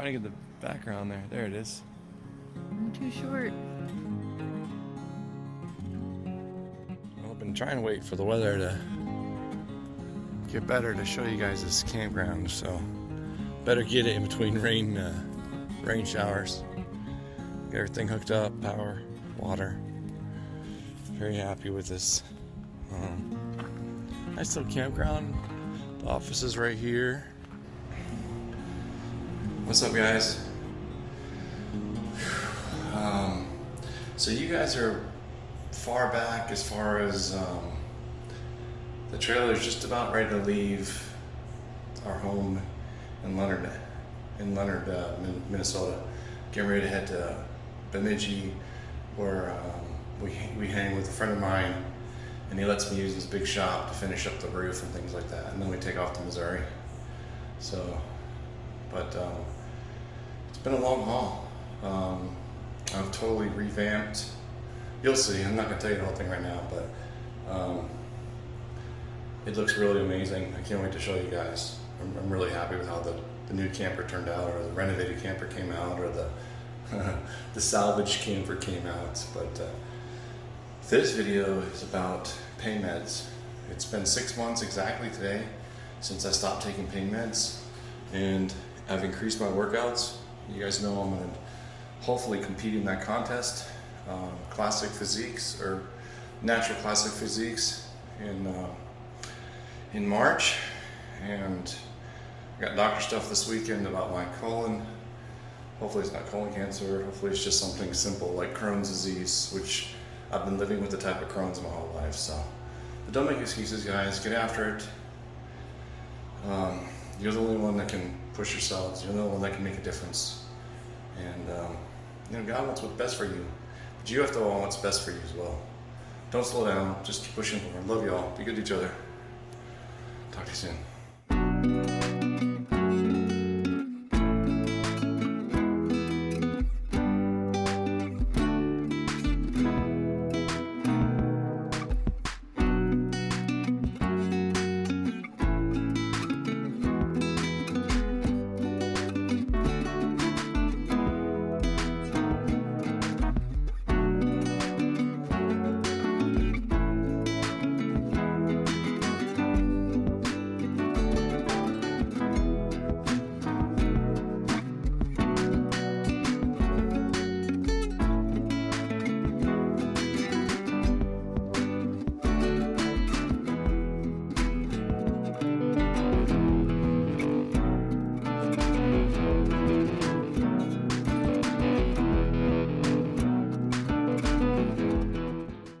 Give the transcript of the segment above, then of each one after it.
trying to get the background there. There it is. I'm too short. Well, I've been trying to wait for the weather to get better to show you guys this campground, so better get it in between rain showers. Get everything hooked up, power, water. Very happy with this. Nice little campground. The office is right here. What's up, guys? So you guys are far back as far as the trailer is just about ready to leave our home in Leonard, Minnesota. Getting ready to head to Bemidji, where we hang with a friend of mine, and he lets me use his big shop to finish up the roof and things like that. And then we take off to Missouri. So, but it's been a long haul. I've totally revamped. You'll see. I'm not gonna tell you the whole thing right now, but it looks really amazing. I can't wait to show you guys. I'm really happy with how the new camper turned out, or the renovated camper came out, or the salvage camper came out. But this video is about pain meds. It's been 6 months exactly today since I stopped taking pain meds, and I've increased my workouts. You guys know I'm gonna hopefully compete in that contest, classic physiques or natural classic physiques in March. And I got doctor stuff this weekend about my colon. Hopefully it's not colon cancer. Hopefully it's just something simple like Crohn's disease, which I've been living with the type of Crohn's my whole life. So, but don't make excuses, guys. Get after it. You're the only one that can push yourselves. You're the only one that can make a difference. And God wants what's best for you, but you have to want what's best for you as well. Don't slow down. Just keep pushing forward. Love y'all. Be good to each other. Talk to you soon.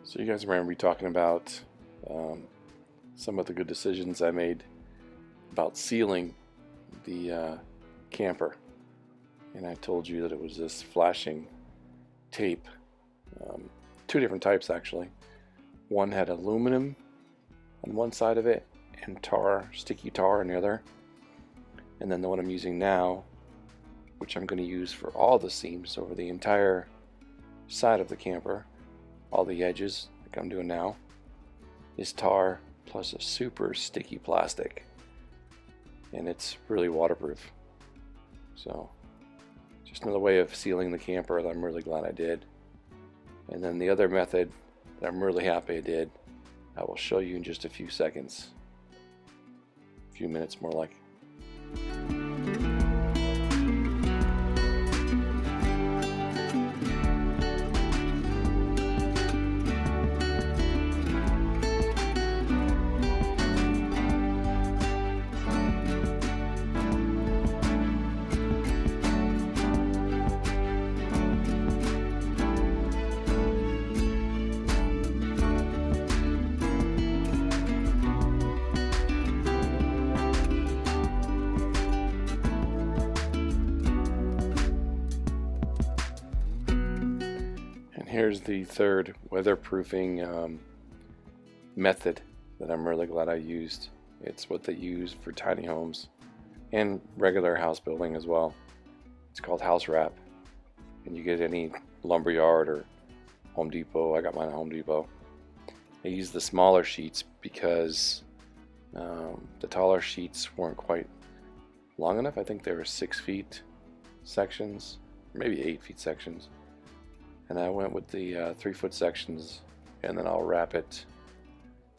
So you guys remember me talking about some of the good decisions I made about sealing the camper, and I told you that it was this flashing tape, two different types actually. One had aluminum on one side of it and tar, sticky tar on the other, and then the one I'm using now, which I'm going to use for all the seams over the entire side of the camper, all the edges like I'm doing now, is tar plus a super sticky plastic, and it's really waterproof. So just another way of sealing the camper that I'm really glad I did. And then the other method that I'm really happy I did, I will show you in just a few seconds, a few minutes more like. Here's the third weatherproofing method that I'm really glad I used. It's what they use for tiny homes and regular house building as well. It's called house wrap, and you get any lumberyard or Home Depot. I got mine at Home Depot. I used the smaller sheets because the taller sheets weren't quite long enough. I think they were 6 feet sections, maybe 8 feet sections. And I went with the 3 foot sections, and then I'll wrap it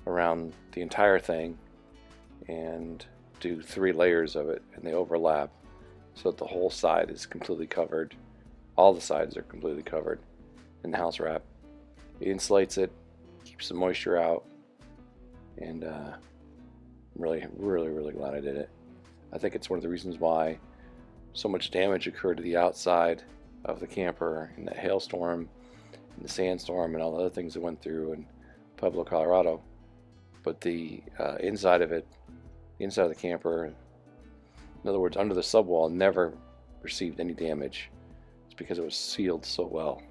around the entire thing and do 3 layers of it, and they overlap so that the whole side is completely covered. All the sides are completely covered in house wrap. It insulates it, keeps the moisture out, and I'm really glad I did it. I think it's one of the reasons why so much damage occurred to the outside of the camper in that hailstorm and the sandstorm and all the other things that went through in Pueblo, Colorado. But the inside of it, the inside of the camper, in other words, under the subwall, never received any damage. It's because it was sealed so well.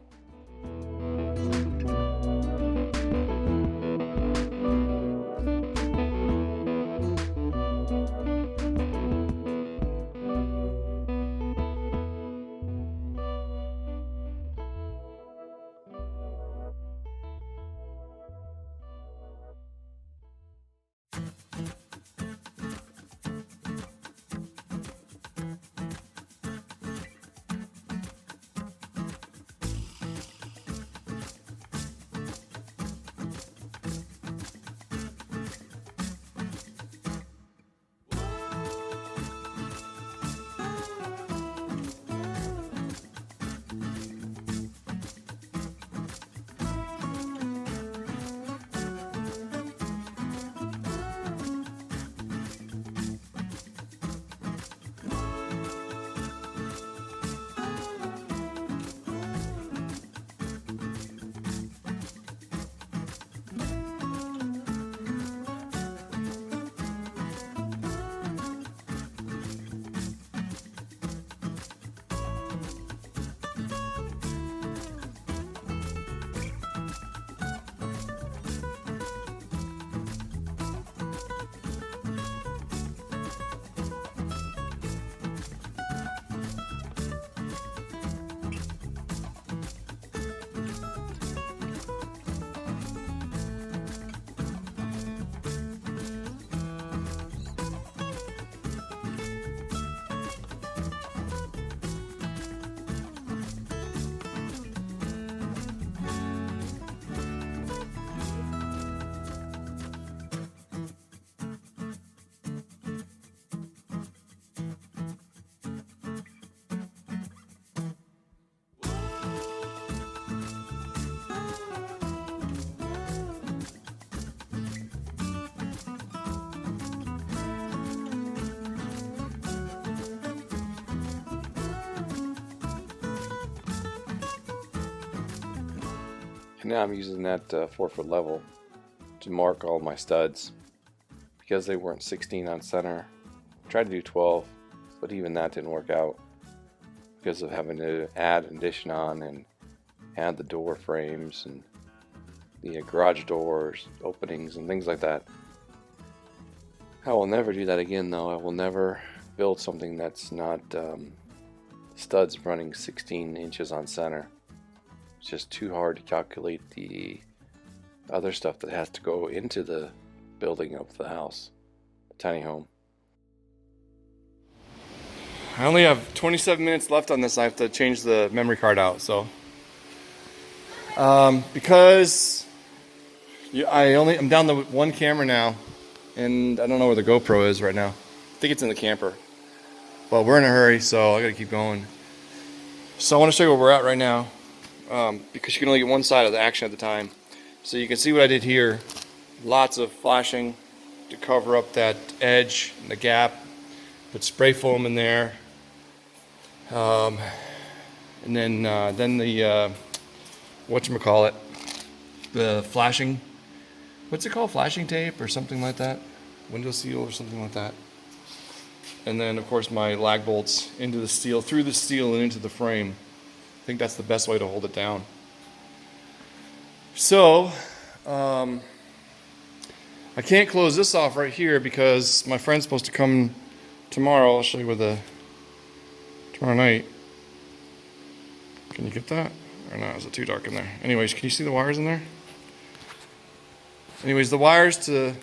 And now I'm using that 4 foot level to mark all my studs. Because they weren't 16 on center, I tried to do 12, but even that didn't work out because of having to add an addition on and add the door frames and the garage doors, openings, and things like that. I will never do that again, though. I will never build something that's not studs running 16 inches on center. It's just too hard to calculate the other stuff that has to go into the building of the house, the tiny home. I only have 27 minutes left on this. I have to change the memory card out. So, because I'm down to 1 camera now, and I don't know where the GoPro is right now. I think it's in the camper. But we're in a hurry, so I gotta keep going. So I want to show you where we're at right now, because you can only get one side of the action at the time. So you can see what I did here. Lots of flashing to cover up that edge and the gap. Put spray foam in there. And then the whatchamacallit, the flashing, what's it called? Flashing tape or something like that? Window seal or something like that. And then of course my lag bolts into the steel, through the steel and into the frame. I think that's the best way to hold it down. So, I can't close this off right here because my friend's supposed to come tomorrow. I'll show you tomorrow night. Can you get that? Or not? Is it too dark in there? Anyways, can you see the wires in there? Anyways, the wires to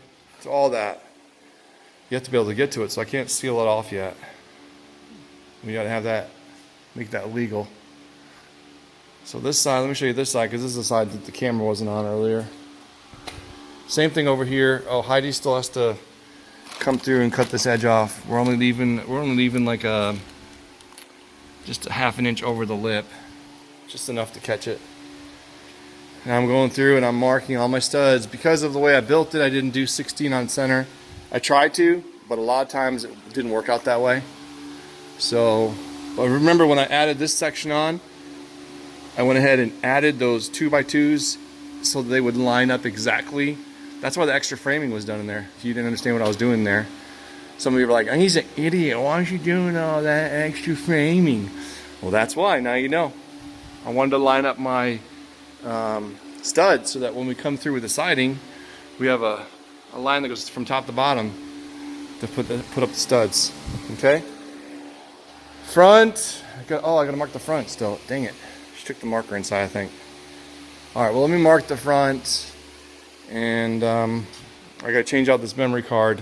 all that, you have to be able to get to it, so I can't seal it off yet. We gotta have that make that legal. So this side, let me show you this side because this is the side that the camera wasn't on earlier. Same thing over here. Oh, Heidi still has to come through and cut this edge off. We're only leaving like just a half an inch over the lip, just enough to catch it. And I'm going through and I'm marking all my studs. Because of the way I built it, I didn't do 16 on center. I tried to, but a lot of times it didn't work out that way. So, but remember when I added this section on, I went ahead and added those 2x2s so that they would line up exactly. That's why the extra framing was done in there. If you didn't understand what I was doing there. Some of you were like, he's an idiot. Why is he doing all that extra framing? Well, that's why. Now you know. I wanted to line up my studs so that when we come through with the siding, we have a line that goes from top to bottom to put up the studs. Okay? Front. I gotta mark the front still. Dang it. She took the marker inside, I think. Alright, well, let me mark the front. And I gotta change out this memory card.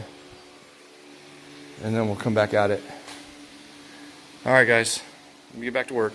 And then we'll come back at it. Alright, guys. Let me get back to work.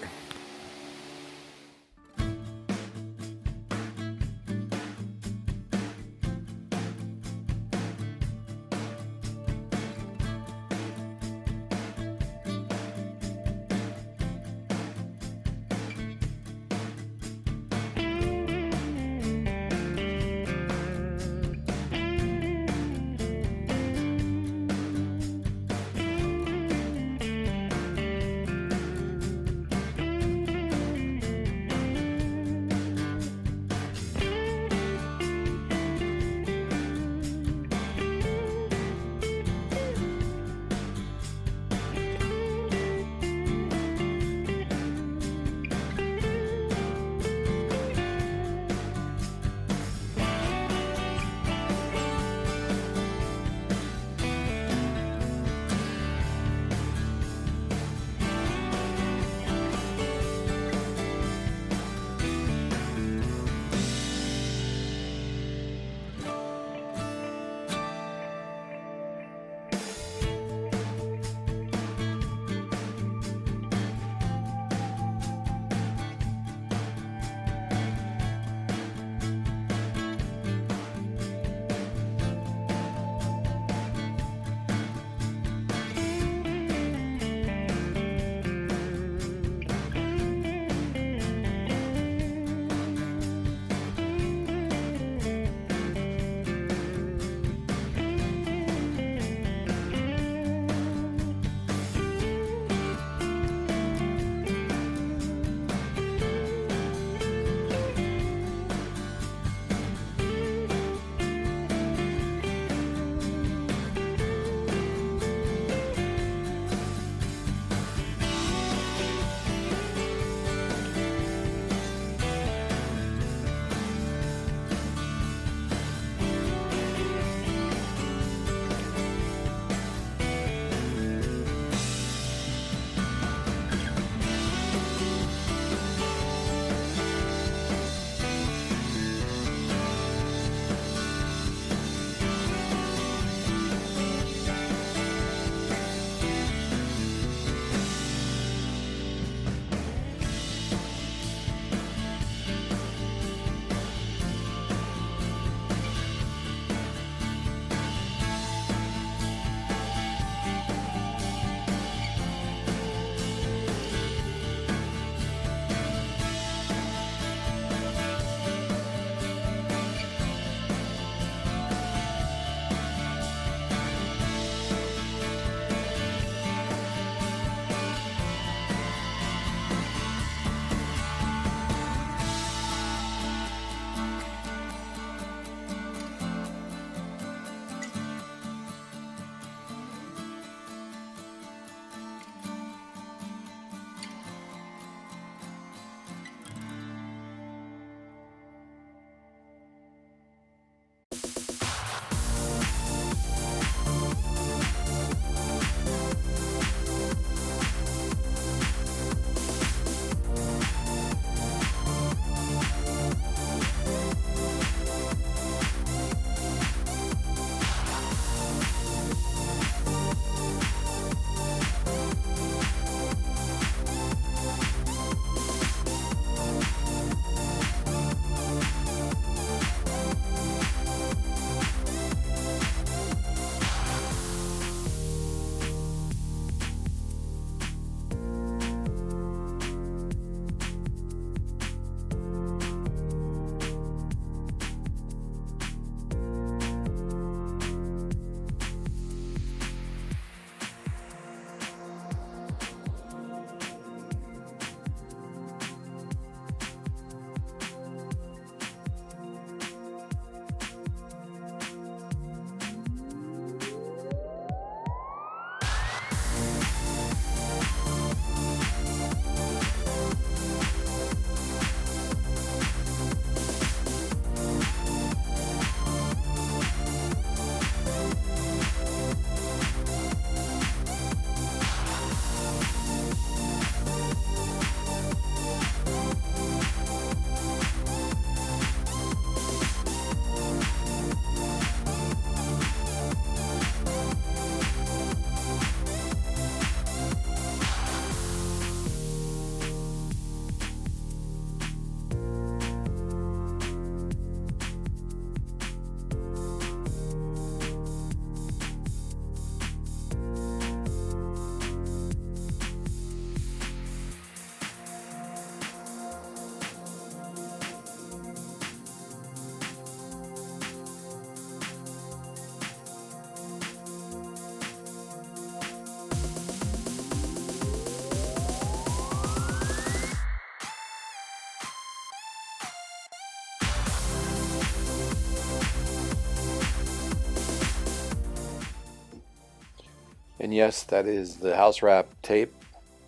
And yes, that is the house wrap tape.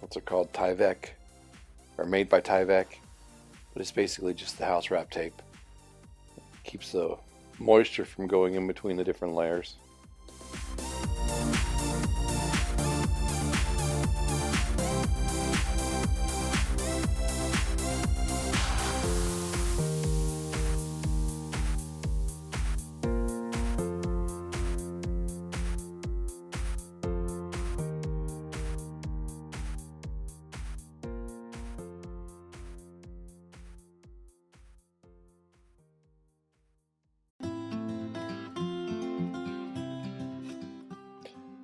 What's it called? Tyvek, or made by Tyvek. But it's basically just the house wrap tape. Keeps the moisture from going in between the different layers.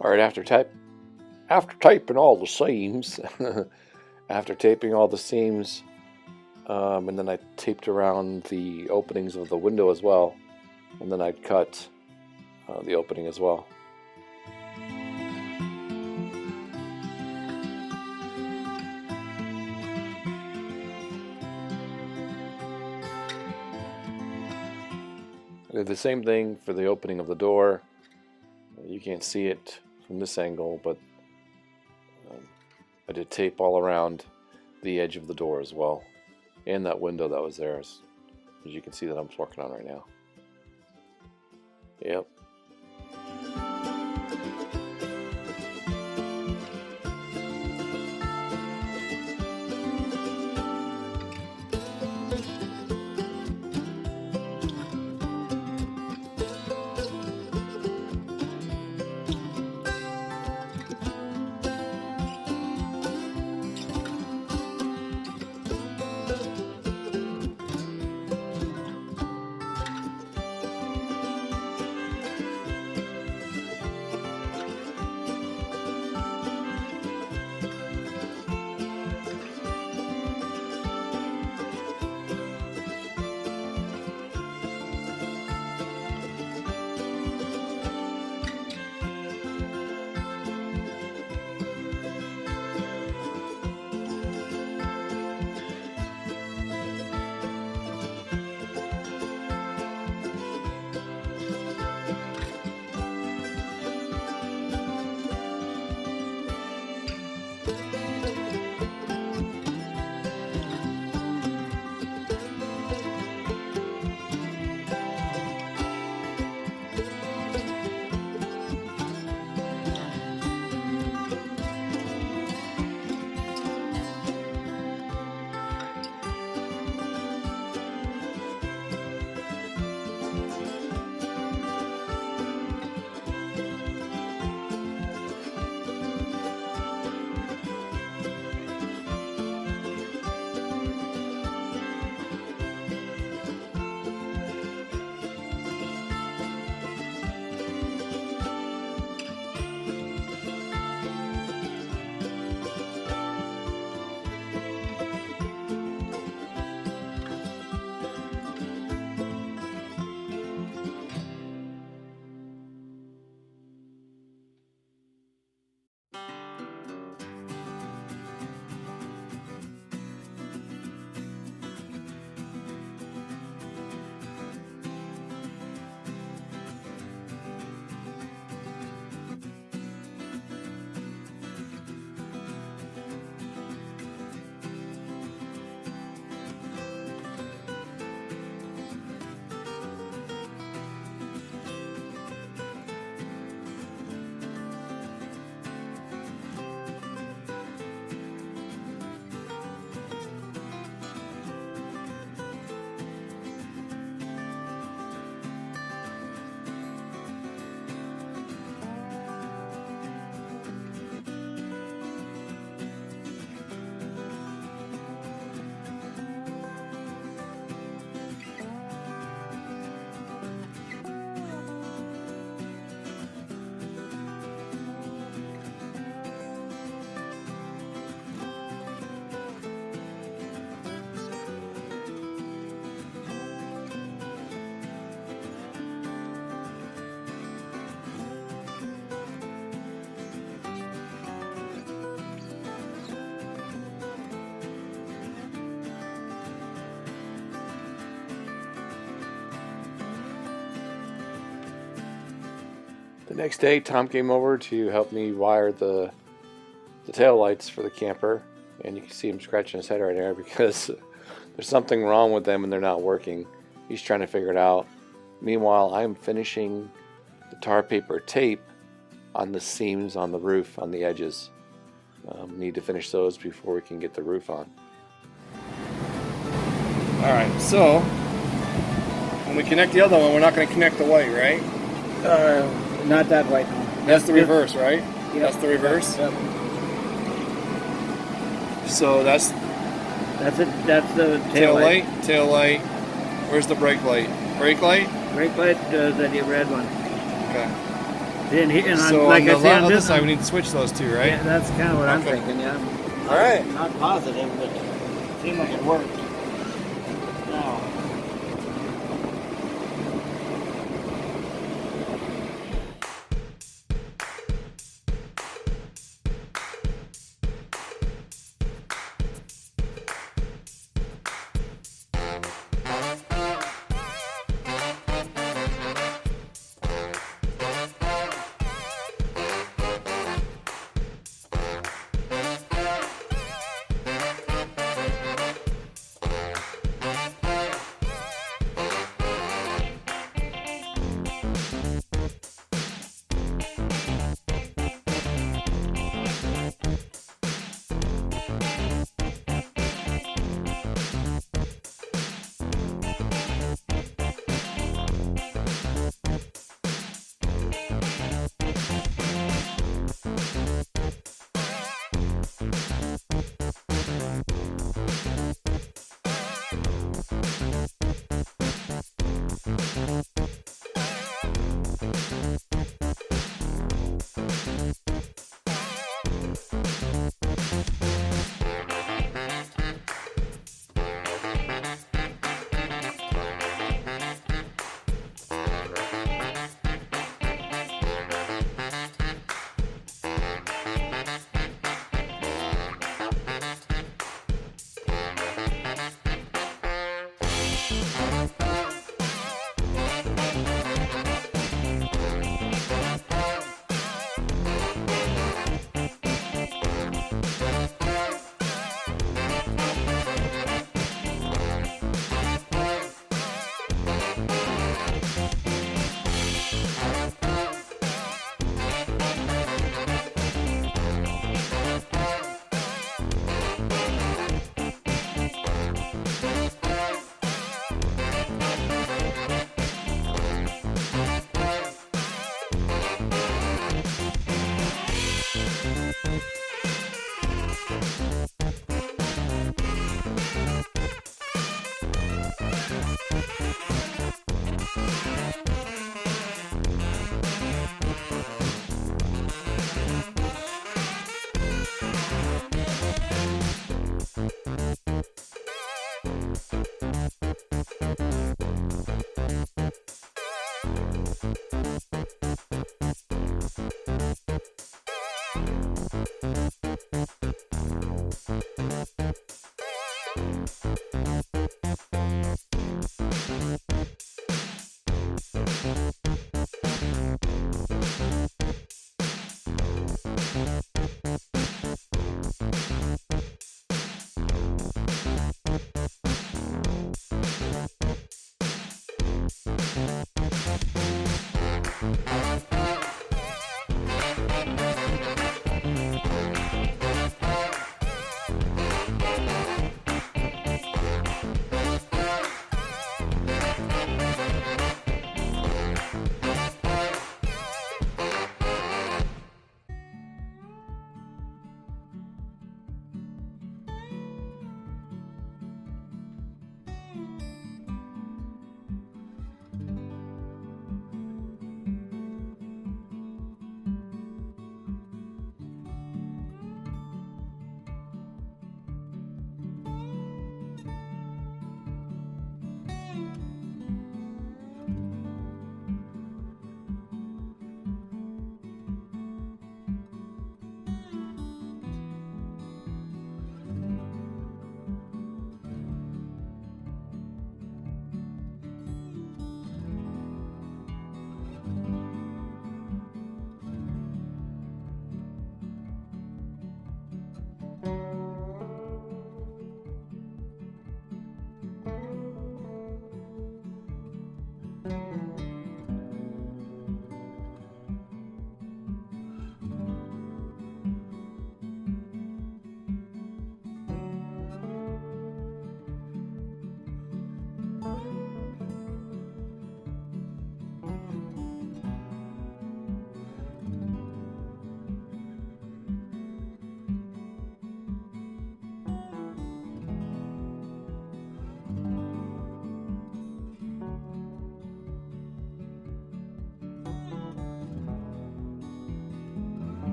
All right, after taping all the seams, after taping all the seams, and then I taped around the openings of the window as well, and then I'd cut the opening as well. I did the same thing for the opening of the door. You can't see it from this angle, but I did tape all around the edge of the door as well, and that window that was there, as you can see that I'm working on right now. Yep. The next day, Tom came over to help me wire the tail lights for the camper, and you can see him scratching his head right there because there's something wrong with them and they're not working. He's trying to figure it out. Meanwhile, I'm finishing the tar paper tape on the seams on the roof, on the edges. Need to finish those before we can get the roof on. Alright, so when we connect the other one, we're not going to connect the white, right? Not that white, no. That's the reverse, right? Yep. That's the reverse? Yep. So that's That's the tail light. Tail light. Where's the brake light? Brake light? Brake light, the red one. Okay. And So like on the I say, on other this side, one, we need to switch those two, right? yeah, that's kind of what I'm Okay. thinking, yeah. All right. Not positive, but it seemed like it worked. Now,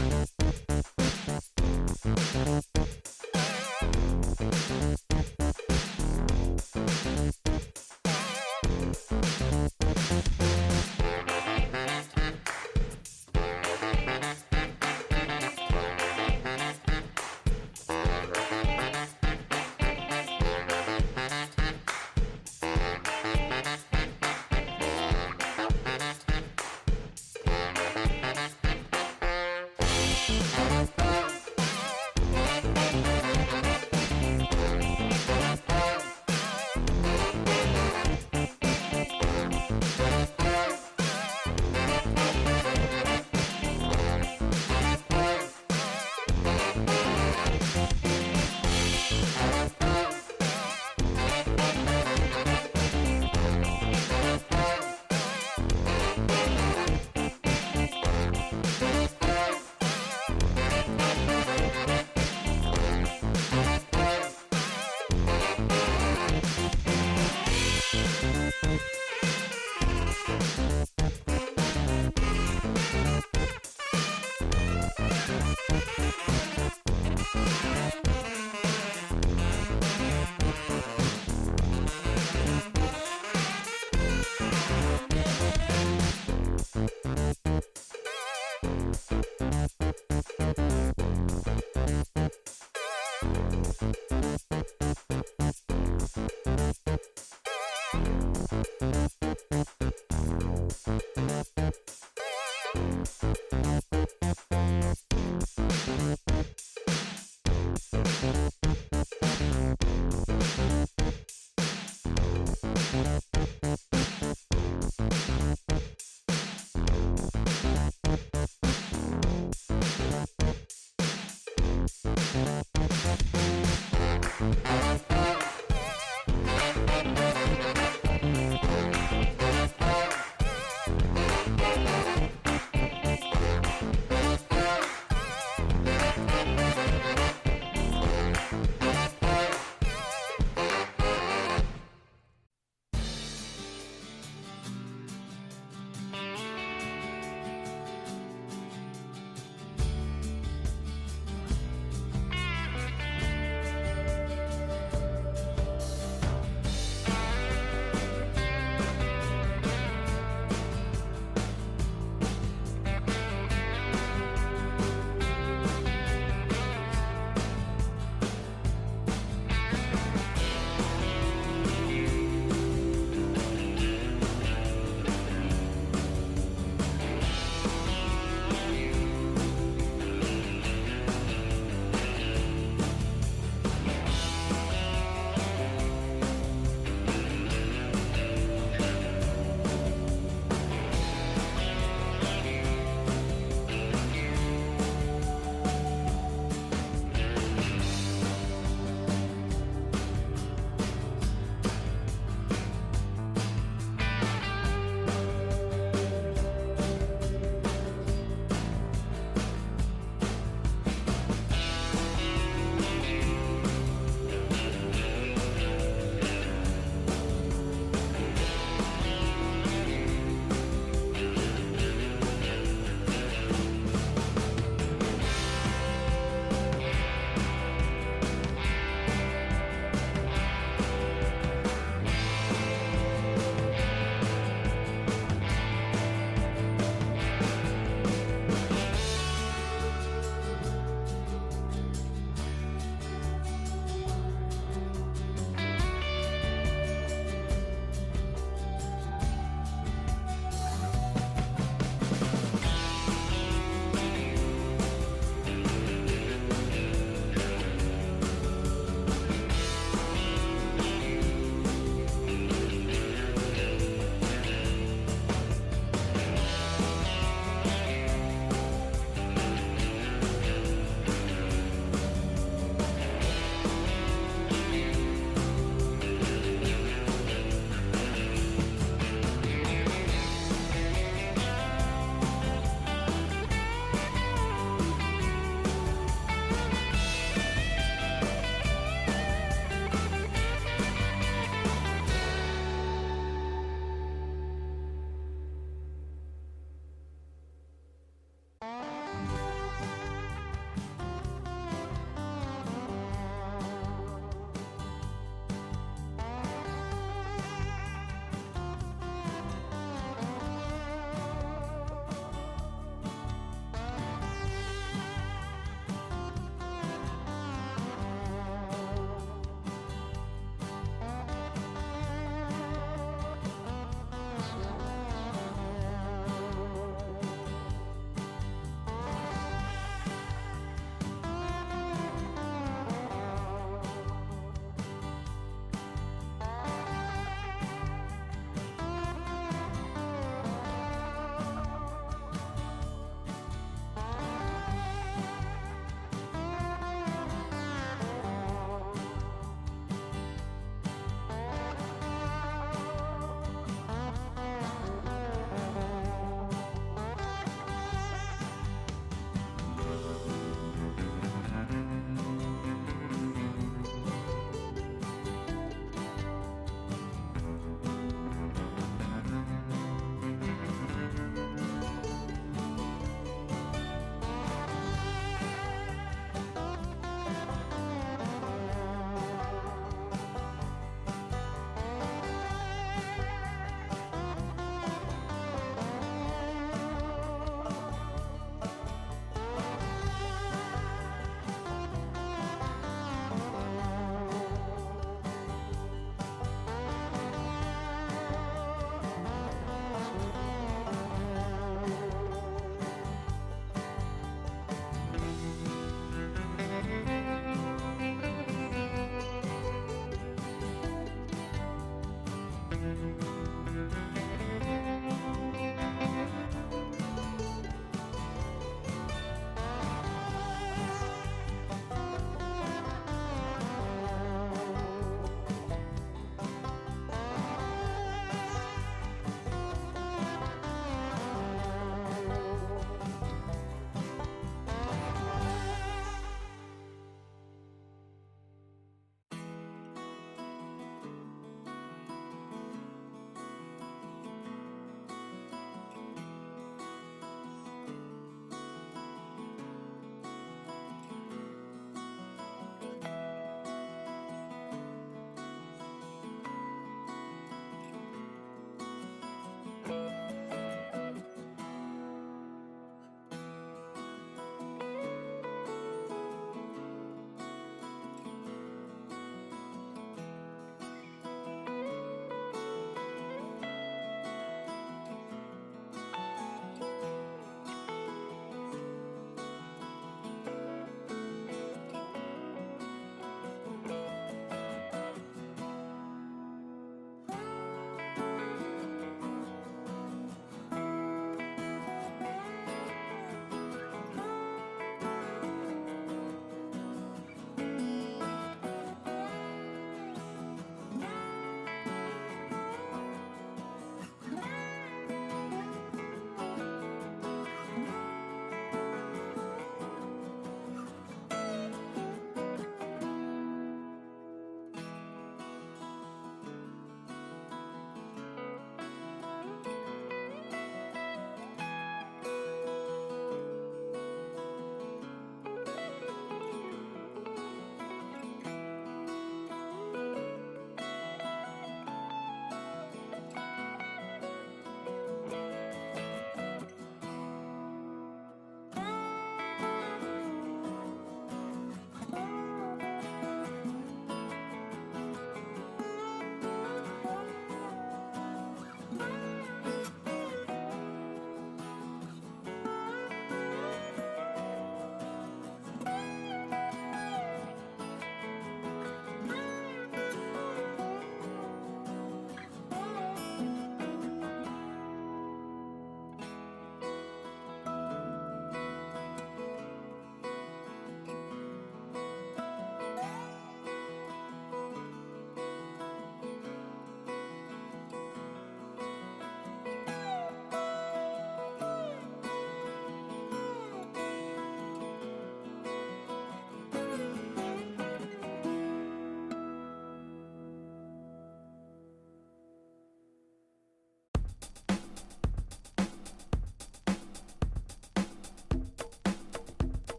it.